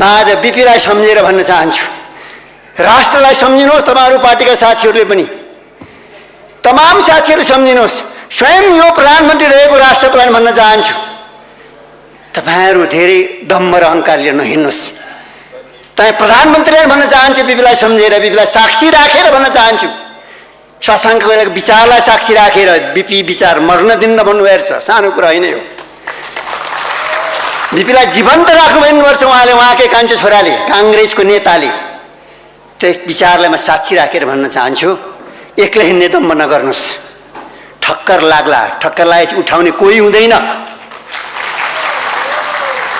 आज बिपीलाई सम्झेर भन्न चाहन्छु, राष्ट्रलाई सम्झिनुहोस्। तपाईहरु पार्टीका साथीहरूले पनि तमाम साथीहरूले सम्झिनुहोस्। स्वयं यो प्रधानमन्त्री रहेको राष्ट्रप्रधान भन्न चाहन्छु, तपाईहरु धेरै दम्भ र अहंकार लिएर नहिड्नुहोस्। तपाईँ प्रधानमन्त्रीले भन्न चाहन्छु, बिपीलाई सम्झेर, बिपीलाई साक्षी राखेर भन्न चाहन्छु। शशाङ्कको विचारलाई साक्षी राखेर बिपी विचार मर्न दिन भन्नुभएको छ, सानो कुरा होइन यो। बिपीलाई जीवन्त राख्नु भन्नुपर्छ उहाँले, उहाँकै कान्छो छोराले, कांग्रेसको नेताले। त्यस विचारलाई म साक्षी राखेर भन्न चाहन्छु, एक्लै हिँड्ने दम्ब नगर्नुहोस्। ठक्कर लाग्ला, ठक्कर लागेपछि उठाउने कोही हुँदैन।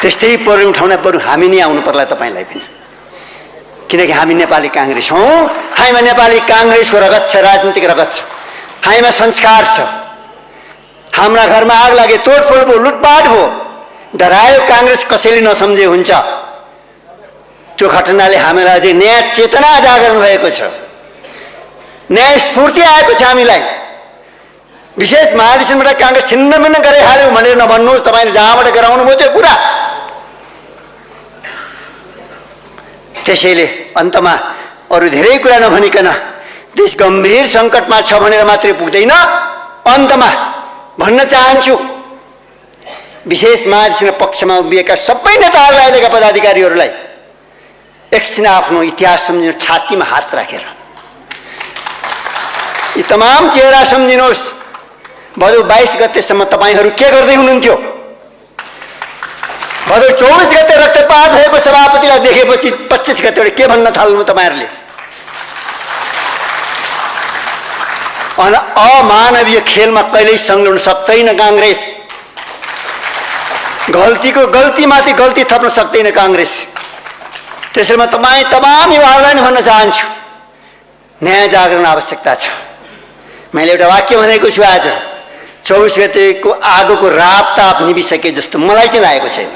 त्यस्तै परि उठाउन पर्नु हामी नै आउनु पर्ला तपाईलाई पनि, किनकि हामी नेपाली कांग्रेस हौं। हामीमा नेपाली कांग्रेसको रगत छ, राजनीतिक रगत छ, हामीमा संस्कार छ। हाम्रा घरमा आग लागे, तोडफोड भयो, लुटपाट भयो, डरायो कांग्रेस कसैले नसम्झे हुन्छ। त्यो घटनाले हामीलाई अझै नयाँ चेतना जागरण भएको छ, नयाँ स्फूर्ति आएको छ हामीलाई। विशेष महाधिवेशनबाट कांग्रेस छिन्नभिन्न गराइहाल्यो भनेर नभन्नुहोस्, तपाईले जहाँबाट गराउनु भयो त्यो कुरा। त्यसैले अन्तमा अरु धेरै कुरा नभनिकन, देश गम्भीर संकटमा छ भनेर मात्रै पुग्दैन। अन्तमा भन्न चाहन्छु, विशेष महाधिवेशन पक्षमा उभिएका सबै नेताहरूलाई, अहिलेका पदाधिकारीहरूलाई एकछिन आफ्नो इतिहास सम्झिनु, छातीमा हात राखेर यी तमाम चेहरा सम्झिनुहोस्। भदौ 22 गतेसम्म तपाईहरू के गर्दै हुनुहुन्थ्यो? भदौ 24 गते रक्तपात भएको सभापतिलाई देखेपछि 25 गते के भन्न थाल्नु तपाईहरूले? अमानवीय खेलमा कहिल्यै संलग्न सक्दैन कांग्रेस। गल्तीको गल्तीमाथि गल्ती थप्न सक्दैन कांग्रेस। त्यसैले म तमाम युवाहरूलाई भन्न चाहन्छु, नयाँ जागरण आवश्यकता छ। मैले एउटा वाक्य भनेको छु, आज 24 गतेको आगोको राप ताप निभिसके जस्तो मलाई चाहिँ लागेको छैन।